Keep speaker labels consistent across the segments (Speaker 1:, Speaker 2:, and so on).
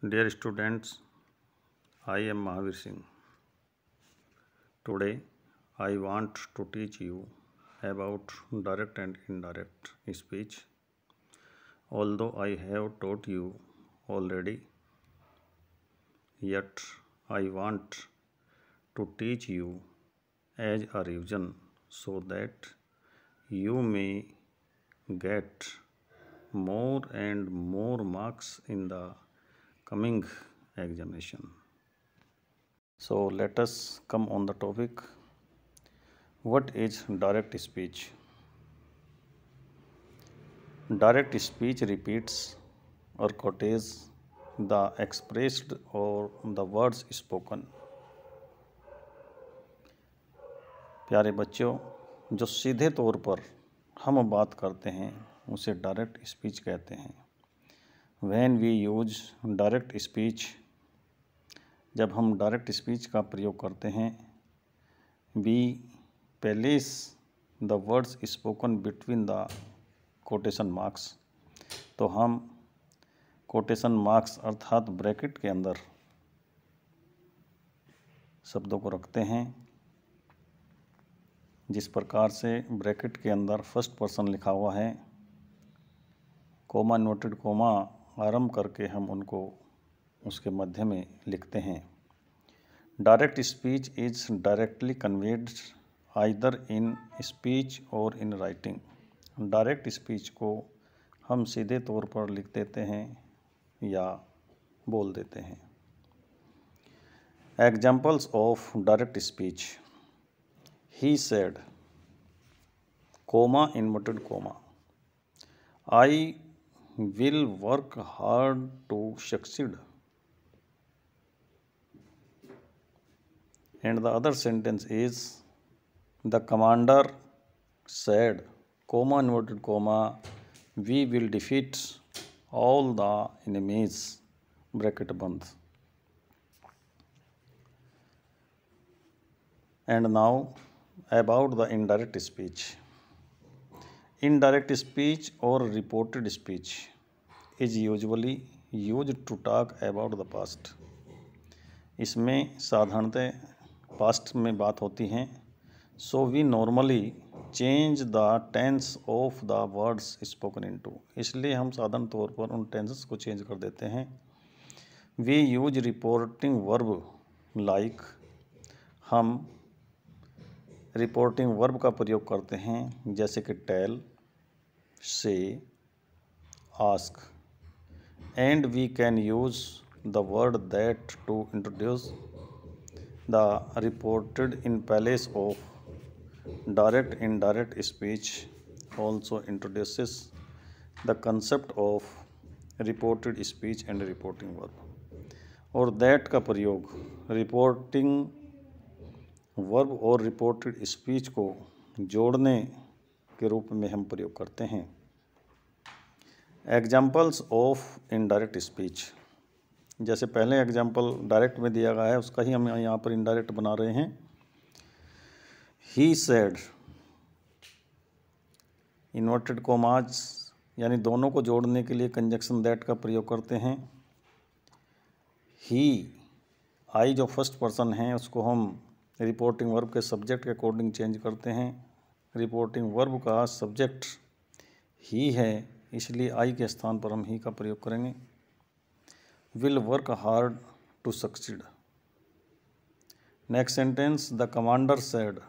Speaker 1: Dear students, I am Mahavir Singh. Today, I want to teach you about direct and indirect speech. Although I have taught you already, yet I want to teach you as a revision so that you may get more and more marks in the coming examination. So let us come on the topic. What is direct speech? Direct speech repeats or quotes the expressed or the words spoken. प्यारे बच्चों, जो सीधे तौर पर हम बात करते हैं उसे डायरेक्ट स्पीच कहते हैं. When we use direct speech, जब हम डायरेक्ट स्पीच का प्रयोग करते हैं, we place the words spoken between the quotation marks, तो हम कोटेशन मार्क्स अर्थात ब्रैकेट के अंदर शब्दों को रखते हैं. जिस प्रकार से ब्रैकेट के अंदर फर्स्ट पर्सन लिखा हुआ है, कोमा नोटेड कोमा आरंभ करके हम उनको उसके मध्य में लिखते हैं. Direct speech is directly conveyed either in speech और इन राइटिंग. डायरेक्ट स्पीच को हम सीधे तौर पर लिख देते हैं या बोल देते हैं. Examples of direct speech. He said, comma inverted comma, I will work hard to succeed. And the other sentence is, the commander said, comma inverted comma, we will defeat all the enemies, bracket band. And now about the indirect speech. Indirect speech or reported speech is usually used to talk about the past. इसमें साधारणतः past में बात होती हैं. So we normally change the tense of the words spoken into. इसलिए हम साधारण तौर पर उन टेंसेस को चेंज कर देते हैं. We use reporting verb like, हम रिपोर्टिंग वर्ब का प्रयोग करते हैं जैसे कि tell, say, ask. And we can use the word that to introduce the reported in place of direct indirect speech also introduces the concept of reported speech and reporting verb. और that का प्रयोग reporting verb और reported speech को जोड़ने के रूप में हम प्रयोग करते हैं. Examples of indirect speech. जैसे पहले एग्जाम्पल डायरेक्ट में दिया गया है उसका ही हम यहाँ पर इनडायरेक्ट बना रहे हैं. ही सेड, इन्वर्टेड कोमाज यानी दोनों को जोड़ने के लिए कंजक्शन दैट का प्रयोग करते हैं. ही, आई जो फर्स्ट पर्सन है उसको हम रिपोर्टिंग वर्ब के सब्जेक्ट के अकॉर्डिंग चेंज करते हैं. रिपोर्टिंग वर्ब का सब्जेक्ट ही है इसलिए आई के स्थान पर हम ही का प्रयोग करेंगे. Will work hard to succeed. Next sentence, the commander said,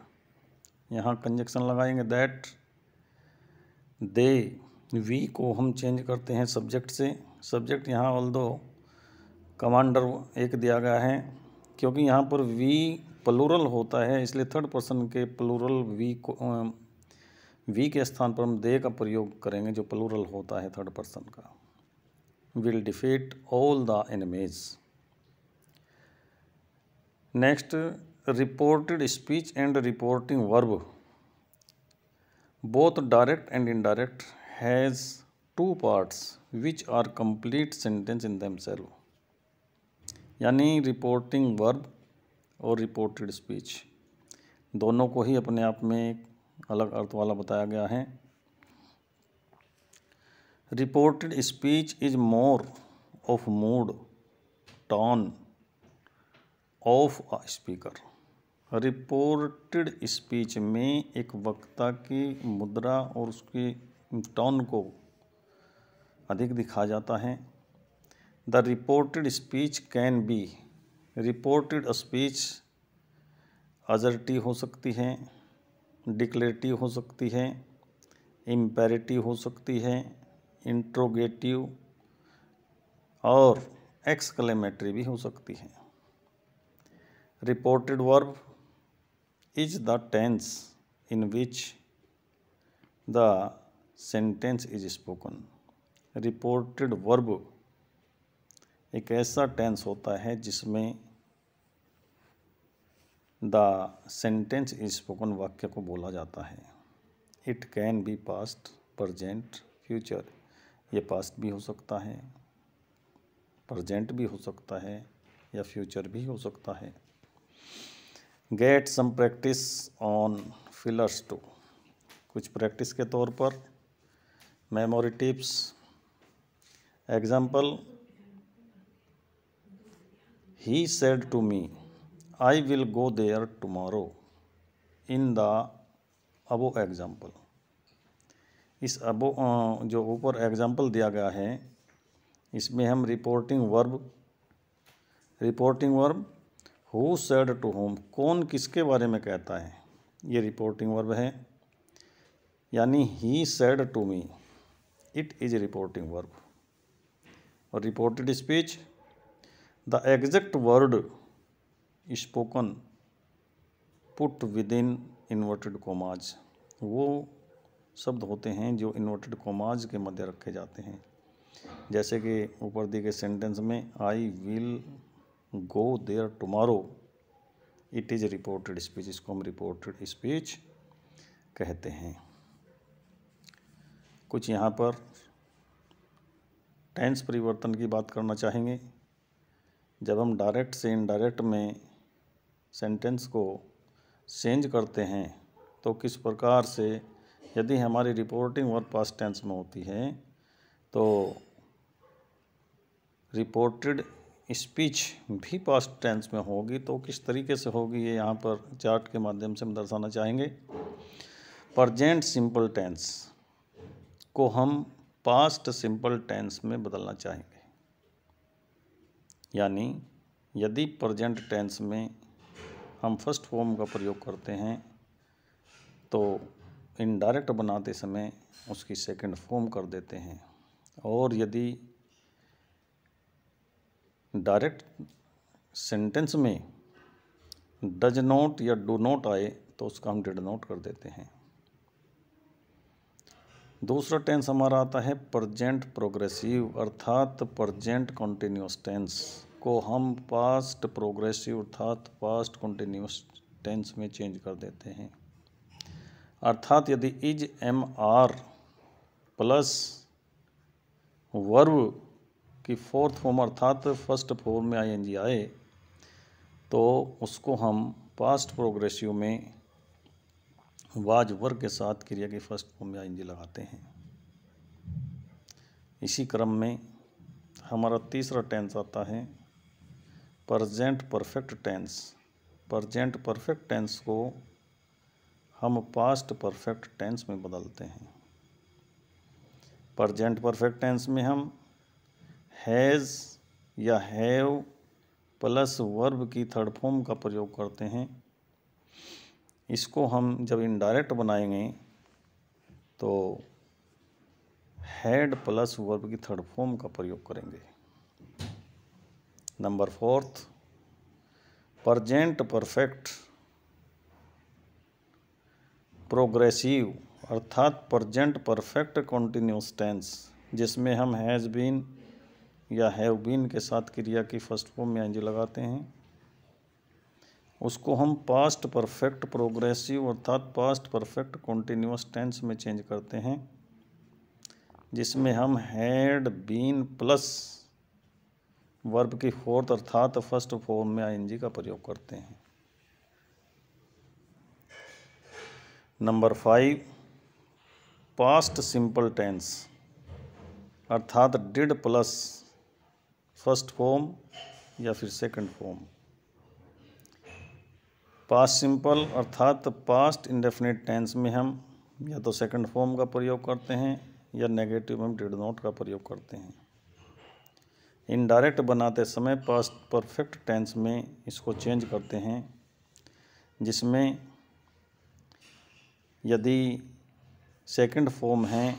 Speaker 1: यहाँ कंजक्शन लगाएंगे दैट. दे, वी को हम चेंज करते हैं सब्जेक्ट से. सब्जेक्ट यहाँ ऑल्दो कमांडर एक दिया गया है क्योंकि यहाँ पर वी प्लूरल होता है इसलिए थर्ड पर्सन के प्लूरल वी को वी के स्थान पर हम दे का प्रयोग करेंगे जो प्लूरल होता है थर्ड पर्सन का. Will defeat all the enemies. Next, reported speech and reporting verb both direct and indirect has two parts which are complete sentence in themselves. यानी रिपोर्टिंग वर्ब और रिपोर्टेड स्पीच दोनों को ही अपने आप में एक अलग अर्थ वाला बताया गया है. Reported speech is more of mood tone of a speaker. Reported speech में एक वक्ता की मुद्रा और उसकी टोन को अधिक दिखा जाता है। The reported speech can be, reported speech assertive हो सकती है, डिक्लेरेटिव हो सकती है, इम्पेरेटिव हो सकती है, इंट्रोगेटिव और एक्सक्लेमेटरी भी हो सकती है। Reported verb is the tense in which the sentence is spoken. Reported verb एक ऐसा टेंस होता है जिसमें द सेंटेंस इज स्पोकन वाक्य को बोला जाता है। It can be past, present, future. ये पास्ट भी हो सकता है, प्रेजेंट भी हो सकता है या फ्यूचर भी हो सकता है। Get some practice on fillers too, कुछ प्रैक्टिस के तौर पर memory tips. Example, he said to me, I will go there tomorrow। in the above example, इस जो ऊपर एग्जाम्पल दिया गया है इसमें हम reporting verb who said to whom, कौन किसके बारे में कहता है, ये रिपोर्टिंग वर्ब है। यानी he said to me, it is reporting verb. और reported speech, the exact word spoken put within inverted commas, वो शब्द होते हैं जो इन्वर्टेड कोमाज के मध्य रखे जाते हैं। जैसे कि ऊपर दिए गए सेंटेंस में I will go there tomorrow, it is reported speech, इसको हम रिपोर्टेड स्पीच कहते हैं। कुछ यहाँ पर टेंस परिवर्तन की बात करना चाहेंगे। जब हम डायरेक्ट से इनडायरेक्ट में सेंटेंस को चेंज करते हैं तो किस प्रकार से, यदि हमारी रिपोर्टिंग वर्ब पास्ट टेंस में होती है तो रिपोर्टेड स्पीच भी पास्ट टेंस में होगी, तो किस तरीके से होगी ये यहाँ पर चार्ट के माध्यम से हम दर्शाना चाहेंगे। प्रेजेंट सिंपल टेंस को हम पास्ट सिंपल टेंस में बदलना चाहेंगे। यानी यदि प्रेजेंट टेंस में हम फर्स्ट फॉर्म का प्रयोग करते हैं तो इनडायरेक्ट बनाते समय उसकी सेकंड फॉर्म कर देते हैं, और यदि डायरेक्ट सेंटेंस में डज नॉट या डू नॉट आए तो उसका हम डिड नॉट कर देते हैं। दूसरा टेंस हमारा आता है प्रेजेंट प्रोग्रेसिव, अर्थात प्रेजेंट कंटिन्यूअस टेंस को हम पास्ट प्रोग्रेसिव अर्थात पास्ट कंटिन्यूअस टेंस में चेंज कर देते हैं। अर्थात यदि is am are plus verb की फोर्थ फॉर्म अर्थात फर्स्ट फॉर्म में आईएनजी आए तो उसको हम पास्ट प्रोग्रेसिव में वाज वर्ग के साथ क्रिया की फर्स्ट फॉर्म में आईएनजी लगाते हैं। इसी क्रम में हमारा तीसरा टेंस आता है present perfect tense. Present perfect tense को हम पास्ट परफेक्ट टेंस में बदलते हैं। प्रेजेंट परफेक्ट टेंस में हम हैज़ या हैव प्लस वर्ब की थर्ड फॉर्म का प्रयोग करते हैं। इसको हम जब इनडायरेक्ट बनाएंगे तो हैड प्लस वर्ब की थर्ड फॉर्म का प्रयोग करेंगे। Number fourth, present perfect progressive अर्थात प्रेजेंट परफेक्ट कंटिन्यूअस टेंस जिसमें हम हैज़ बीन या हैव बीन के साथ क्रिया की फर्स्ट फॉर्म में आईएनजी लगाते हैं, उसको हम पास्ट परफेक्ट प्रोग्रेसिव अर्थात पास्ट परफेक्ट कंटिन्यूअस टेंस में चेंज करते हैं, जिसमें हम हैड बीन प्लस वर्ब की फोर्थ अर्थात फर्स्ट फॉर्म में आईएनजी का प्रयोग करते हैं। नंबर 5, पास्ट सिंपल टेंस अर्थात डिड प्लस फर्स्ट फॉर्म या फिर सेकंड फॉर्म। पास्ट सिंपल अर्थात पास्ट इंडेफिनिट टेंस में हम या तो सेकंड फॉर्म का प्रयोग करते हैं या नेगेटिव में डिड नॉट का प्रयोग करते हैं। इनडायरेक्ट बनाते समय पास्ट परफेक्ट टेंस में इसको चेंज करते हैं, जिसमें यदि सेकंड फॉर्म है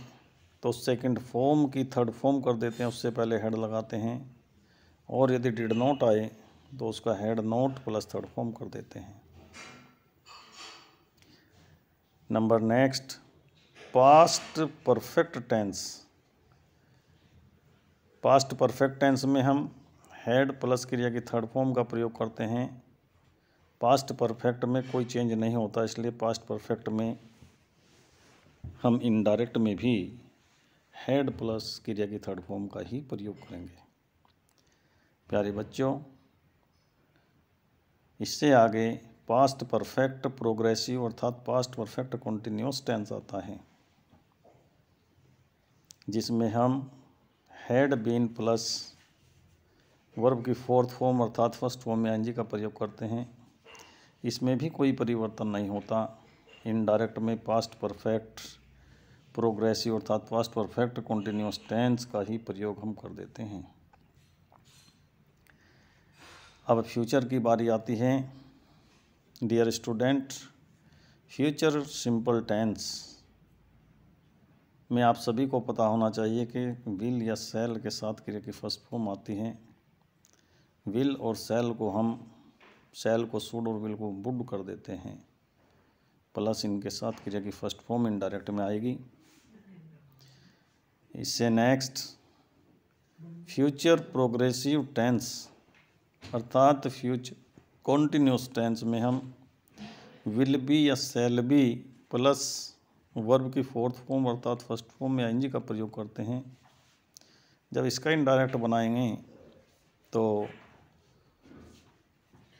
Speaker 1: तो सेकंड फॉर्म की थर्ड फॉर्म कर देते हैं, उससे पहले हेड लगाते हैं, और यदि डिड नॉट आए तो उसका had not plus third form कर देते हैं। Number next, past perfect tense. Past perfect tense में हम हेड प्लस क्रिया की थर्ड फॉर्म का प्रयोग करते हैं। पास्ट परफेक्ट में कोई चेंज नहीं होता, इसलिए पास्ट परफेक्ट में हम इनडायरेक्ट में भी हेड प्लस क्रिया की थर्ड फॉर्म का ही प्रयोग करेंगे। प्यारे बच्चों, इससे आगे पास्ट परफेक्ट प्रोग्रेसिव अर्थात पास्ट परफेक्ट कॉन्टिन्यूस टेंस आता है, जिसमें हम हैड बीन प्लस वर्ब की फोर्थ फॉर्म अर्थात फर्स्ट फॉर्म में आईएनजी का प्रयोग करते हैं। इसमें भी कोई परिवर्तन नहीं होता। इनडायरेक्ट में पास्ट परफेक्ट प्रोग्रेसिव अर्थात पास्ट परफेक्ट कॉन्टिन्यूस टेंस का ही प्रयोग हम कर देते हैं। अब फ्यूचर की बारी आती है। Dear student, future simple tense में आप सभी को पता होना चाहिए कि विल या सेल के साथ क्रिया की फर्स्ट फॉर्म आती है। विल और सेल को हम सेल को शुड और विल को वुड कर देते हैं, प्लस इनके साथ क्रिया की फर्स्ट फॉर्म इनडायरेक्ट में आएगी। इससे नेक्स्ट फ्यूचर प्रोग्रेसिव टेंस अर्थात फ्यूचर कॉन्टिन्यूस टेंस में हम विल बी या सेल बी प्लस वर्ब की फोर्थ फॉर्म अर्थात फर्स्ट फॉर्म में आईएनजी का प्रयोग करते हैं। जब इसका इनडायरेक्ट बनाएंगे तो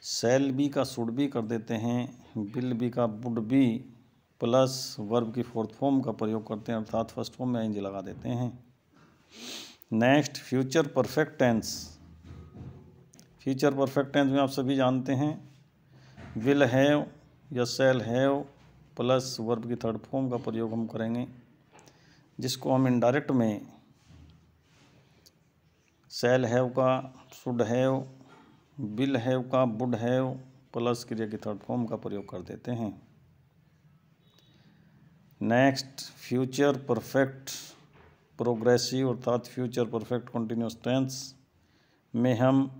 Speaker 1: सेल बी का शुड बी कर देते हैं, विल बी का वुड बी प्लस वर्ब की फोर्थ फॉर्म का प्रयोग करते हैं अर्थात फर्स्ट फॉर्म में आईएनजी लगा देते हैं। Next future perfect tense. Future perfect tense में आप सभी जानते हैं विल हैव या सेल हैव प्लस वर्ब की थर्ड फॉर्म का प्रयोग हम करेंगे, जिसको हम इनडायरेक्ट में सेल हैव का शुड हैव, विल हैव का वुड हैव प्लस क्रिया की थर्ड फॉर्म का प्रयोग कर देते हैं। नेक्स्ट फ्यूचर परफेक्ट प्रोग्रेसिव अर्थात फ्यूचर परफेक्ट कॉन्टिन्यूस टेंस में हम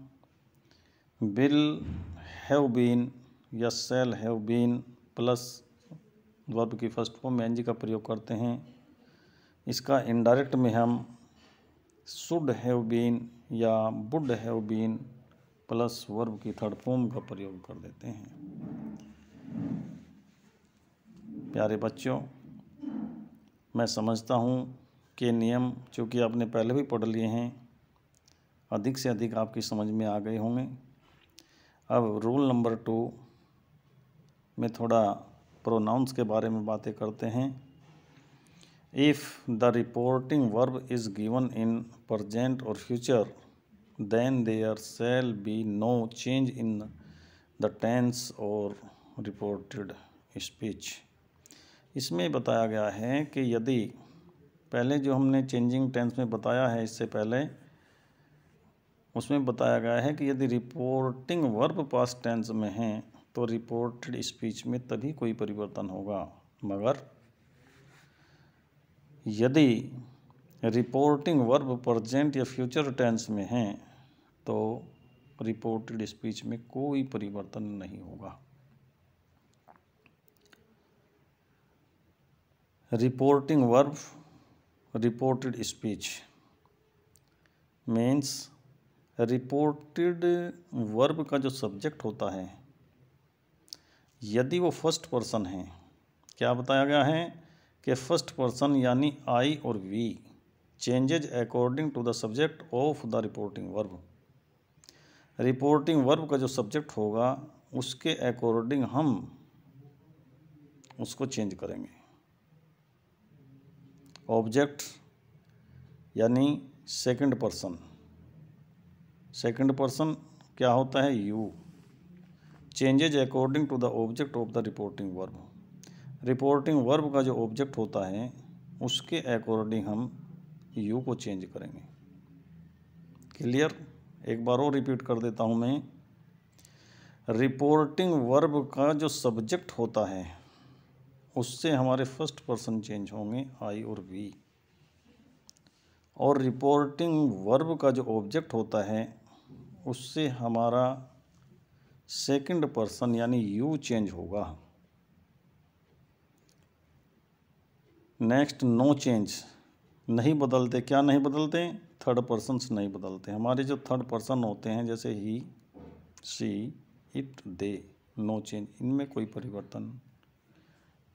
Speaker 1: विल हैव बीन या shall have been plus verb की फर्स्ट फॉर्म में एनजी का प्रयोग करते हैं। इसका इनडायरेक्ट में हम शुड हैव बीन या would have been plus verb की थर्ड फॉर्म का प्रयोग कर देते हैं। प्यारे बच्चों, मैं समझता हूँ कि नियम चूँकि आपने पहले भी पढ़ लिए हैं, अधिक से अधिक आपकी समझ में आ गए होंगे। अब रूल नंबर 2 में थोड़ा प्रोनाउंस के बारे में बातें करते हैं। If the reporting verb is given in present और future then there shall be no change in the tense or reported speech। इसमें बताया गया है कि यदि पहले जो हमने चेंजिंग टेंस में बताया है, इससे पहले उसमें बताया गया है कि यदि रिपोर्टिंग वर्ब पास्ट टेंस में है तो रिपोर्टेड स्पीच में तभी कोई परिवर्तन होगा, मगर यदि रिपोर्टिंग वर्ब प्रेजेंट या फ्यूचर टेंस में है तो रिपोर्टेड स्पीच में कोई परिवर्तन नहीं होगा। Reporting verb reported speech means reported verb का जो सब्जेक्ट होता है, यदि वो फर्स्ट पर्सन है, क्या बताया गया है कि फर्स्ट पर्सन यानी आई और we changes according to the subject of the reporting verb. Reporting verb का जो सब्जेक्ट होगा उसके अकॉर्डिंग हम उसको चेंज करेंगे। ऑब्जेक्ट यानी सेकंड पर्सन क्या होता है you, changes according to the object of the reporting verb. Reporting verb का जो ऑब्जेक्ट होता है उसके अकॉर्डिंग हम यू को चेंज करेंगे। क्लियर? एक बार और रिपीट कर देता हूँ मैं। रिपोर्टिंग वर्ब का जो सब्जेक्ट होता है उससे हमारे फर्स्ट पर्सन चेंज होंगे आई और वी, और रिपोर्टिंग वर्ब का जो ऑब्जेक्ट होता है उससे हमारा सेकंड पर्सन यानी यू चेंज होगा। नेक्स्ट, नो चेंज, नहीं बदलते। क्या नहीं बदलते? थर्ड पर्सन्स नहीं बदलते। हमारे जो थर्ड पर्सन होते हैं जैसे he, she, it, they, no change, इनमें कोई परिवर्तन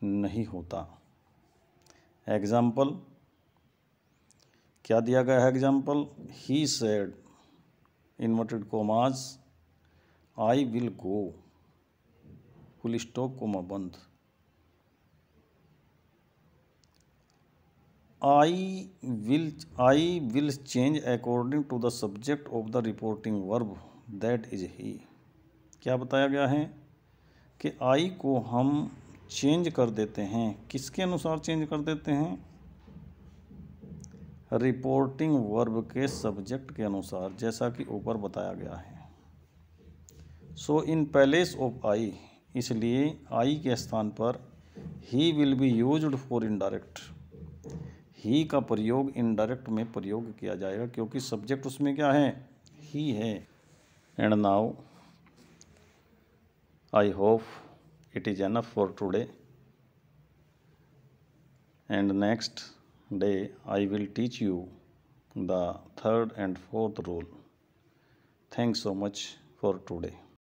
Speaker 1: नहीं होता। एग्जाम्पल क्या दिया गया है? Example, he said, inverted commas, I will go, full stop comma बंद। I will change according to the subject of the reporting verb that is he. क्या बताया गया है कि आई को हम चेंज कर देते हैं। किसके अनुसार चेंज कर देते हैं? रिपोर्टिंग वर्ब के सब्जेक्ट के अनुसार, जैसा कि ऊपर बताया गया है। सो इन प्लेस ऑफ आई, इसलिए आई के स्थान पर he will be used for indirect. He का प्रयोग इनडायरेक्ट में प्रयोग किया जाएगा क्योंकि सब्जेक्ट उसमें क्या है? ही है। And now I hope it is enough for today, and next day I will teach you the third and fourth rule. Thanks so much for today.